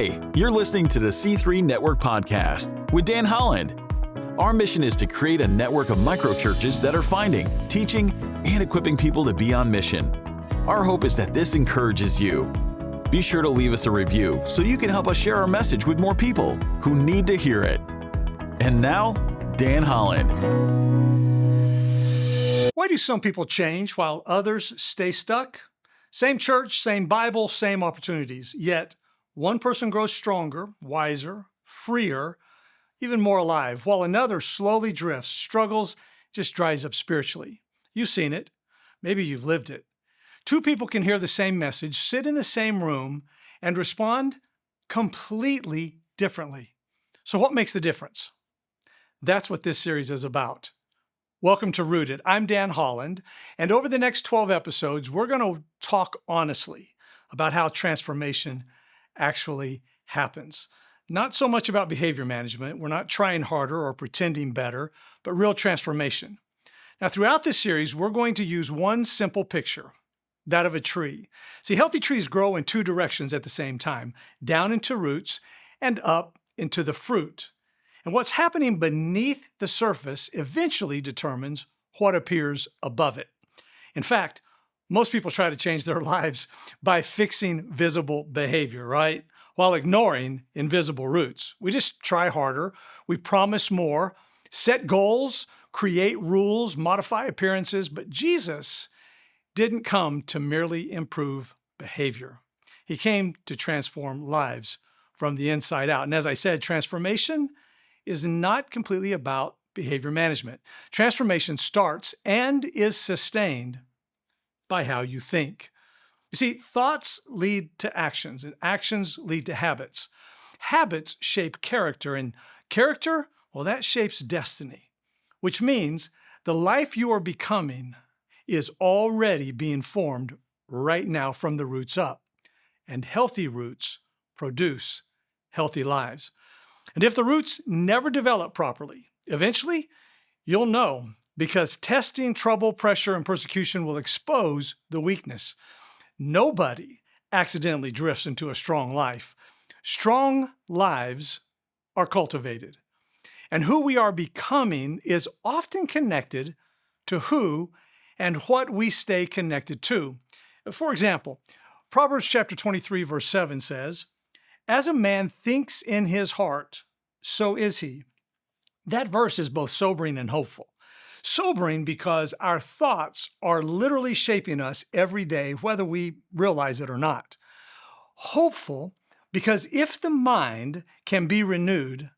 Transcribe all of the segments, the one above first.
Hey, you're listening to the C3 Network Podcast with Dan Holland. Our mission is to create a network of microchurches that are finding, teaching, and equipping people to be on mission. Our hope is that this encourages you. Be sure to leave us a review so you can help us share our message with more people who need to hear it. And now, Dan Holland. Why do some people change while others stay stuck? Same church, same Bible, same opportunities. Yet, one person grows stronger, wiser, freer, even more alive, while another slowly drifts, struggles, just dries up spiritually. You've seen it. Maybe you've lived it. Two people can hear the same message, sit in the same room, and respond completely differently. So what makes the difference? That's what this series is about. Welcome to Rooted. I'm Dan Holland, and over the next 12 episodes, we're going to talk honestly about how transformation actually happens. Not so much about behavior management. We're not trying harder or pretending better, but real transformation. Now, throughout this series, we're going to use one simple picture, that of a tree. See, healthy trees grow in two directions at the same time, down into roots and up into the fruit. And what's happening beneath the surface eventually determines what appears above it. In fact, most people try to change their lives by fixing visible behavior, right? While ignoring invisible roots. We just try harder, we promise more, set goals, create rules, modify appearances, but Jesus didn't come to merely improve behavior. He came to transform lives from the inside out. And as I said, transformation is not completely about behavior management. Transformation starts and is sustained by how you think. You see, thoughts lead to actions, and actions lead to habits. Habits shape character, and character, well, that shapes destiny, which means the life you are becoming is already being formed right now from the roots up, and healthy roots produce healthy lives. And if the roots never develop properly, eventually you'll know, because testing, trouble, pressure, and persecution will expose the weakness. Nobody accidentally drifts into a strong life. Strong lives are cultivated. And who we are becoming is often connected to who and what we stay connected to. For example, Proverbs chapter 23, verse 7 says, "As a man thinks in his heart, so is he." That verse is both sobering and hopeful. Sobering because our thoughts are literally shaping us every day, whether we realize it or not. Hopeful because if the mind can be renewed,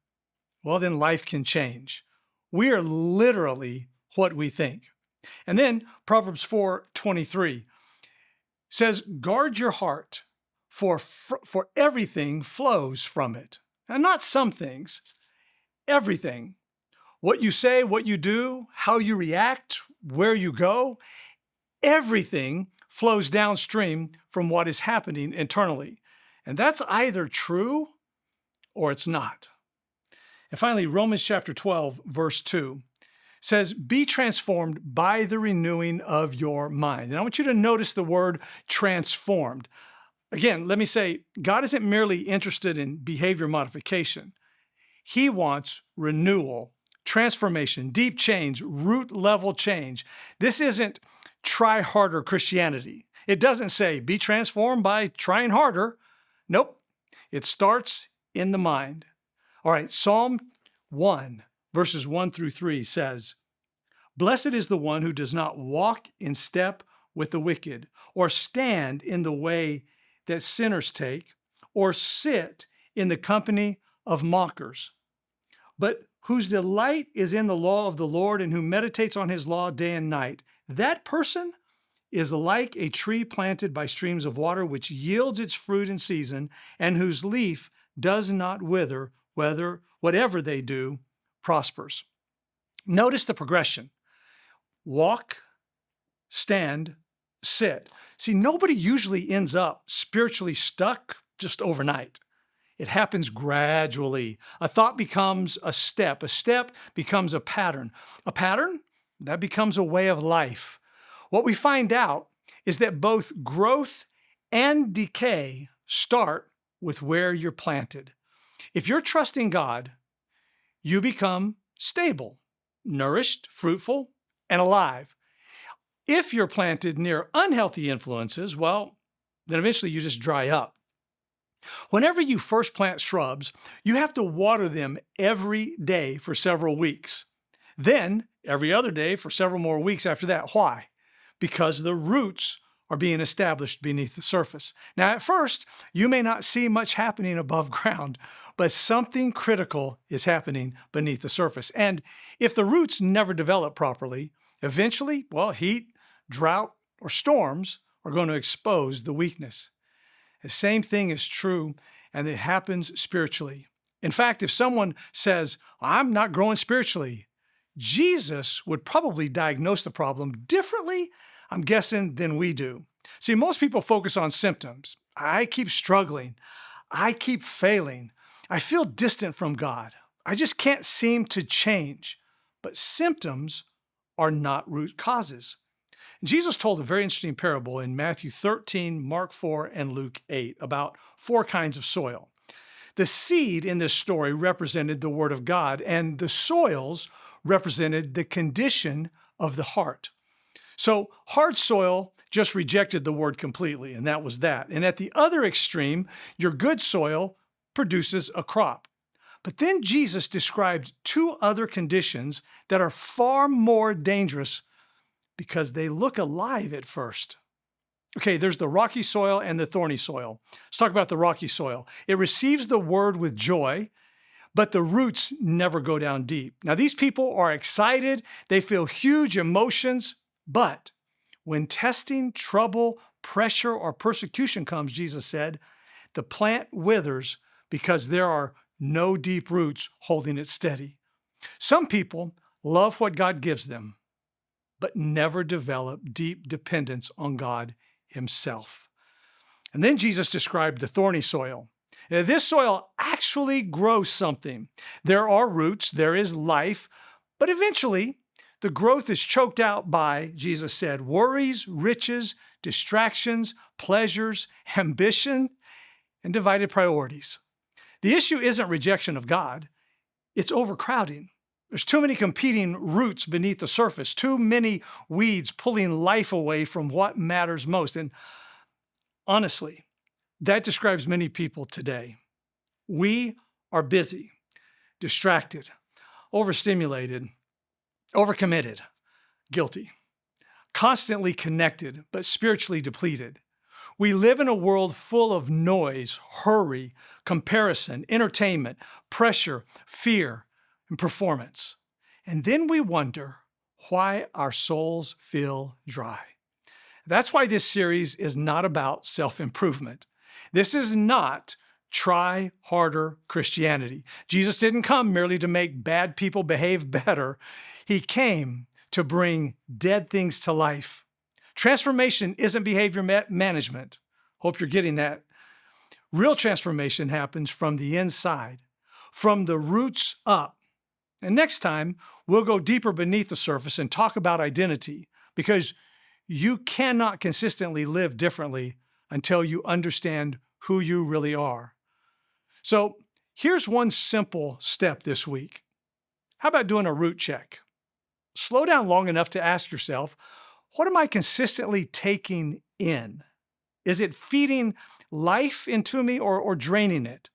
well, then life can change. We are literally what we think. And then Proverbs 4:23 says, "Guard your heart, for everything flows from it." And not some things, everything. What you say, what you do, how you react, where you go, everything flows downstream from what is happening internally. And that's either true or it's not. And finally, Romans chapter 12, verse 2 says, "Be transformed by the renewing of your mind." And I want you to notice the word transformed. Again, let me say, God isn't merely interested in behavior modification. He wants renewal, transformation, deep change, root level change. This isn't try harder Christianity. It doesn't say be transformed by trying harder. Nope. It starts in the mind. All right, Psalm 1, verses 1 through 3 says, "Blessed is the one who does not walk in step with the wicked, or stand in the way that sinners take, or sit in the company of mockers, but whose delight is in the law of the Lord, and who meditates on his law day and night. That person is like a tree planted by streams of water, which yields its fruit in season, and whose leaf does not wither, whatever they do prospers." Notice the progression. Walk, stand, sit. See, nobody usually ends up spiritually stuck just overnight. It happens gradually. A thought becomes a step becomes a pattern. A pattern, that becomes a way of life. What we find out is that both growth and decay start with where you're planted. If you're trusting God, you become stable, nourished, fruitful, and alive. If you're planted near unhealthy influences, well, then eventually you just dry up. Whenever you first plant shrubs, you have to water them every day for several weeks. Then, every other day for several more weeks after that. Why? Because the roots are being established beneath the surface. Now, at first, you may not see much happening above ground, but something critical is happening beneath the surface. And if the roots never develop properly, eventually, well, heat, drought, or storms are going to expose the weakness. The same thing is true, and it happens spiritually. In fact, if someone says, I'm not growing spiritually, Jesus would probably diagnose the problem differently, I'm guessing, than we do. See, most people focus on symptoms. I keep struggling. I keep failing. I feel distant from God. I just can't seem to change. But symptoms are not root causes. Jesus told a very interesting parable in Matthew 13, Mark 4, and Luke 8 about 4 kinds of soil. The seed in this story represented the Word of God, and the soils represented the condition of the heart. So hard soil just rejected the Word completely, and that was that. And at the other extreme, your good soil produces a crop. But then Jesus described 2 other conditions that are far more dangerous because they look alive at first. Okay, there's the rocky soil and the thorny soil. Let's talk about the rocky soil. It receives the word with joy, but the roots never go down deep. Now, these people are excited. They feel huge emotions, but when testing, trouble, pressure, or persecution comes, Jesus said, the plant withers because there are no deep roots holding it steady. Some people love what God gives them, but never develop deep dependence on God Himself. And then Jesus described the thorny soil. Now, this soil actually grows something. There are roots, there is life, but eventually the growth is choked out by, Jesus said, worries, riches, distractions, pleasures, ambition, and divided priorities. The issue isn't rejection of God, it's overcrowding. There's too many competing roots beneath the surface, too many weeds pulling life away from what matters most. And honestly, that describes many people today. We are busy, distracted, overstimulated, overcommitted, guilty, constantly connected, but spiritually depleted. We live in a world full of noise, hurry, comparison, entertainment, pressure, fear, and performance. And then we wonder why our souls feel dry. That's why this series is not about self-improvement. This is not try harder Christianity. Jesus didn't come merely to make bad people behave better. He came to bring dead things to life. Transformation isn't behavior management. Hope you're getting that. Real transformation happens from the inside, from the roots up. And next time, we'll go deeper beneath the surface and talk about identity, because you cannot consistently live differently until you understand who you really are. So here's one simple step this week. How about doing a root check? Slow down long enough to ask yourself, what am I consistently taking in? Is it feeding life into me or draining it?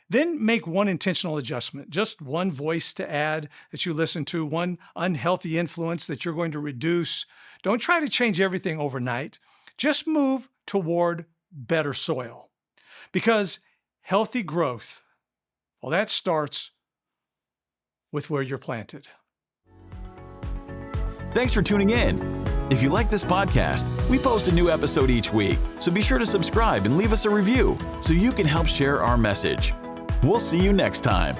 Then make one intentional adjustment, just one voice to add that you listen to, one unhealthy influence that you're going to reduce. Don't try to change everything overnight. Just move toward better soil. Because healthy growth, well, that starts with where you're planted. Thanks for tuning in. If you like this podcast, we post a new episode each week, so be sure to subscribe and leave us a review so you can help share our message. We'll see you next time.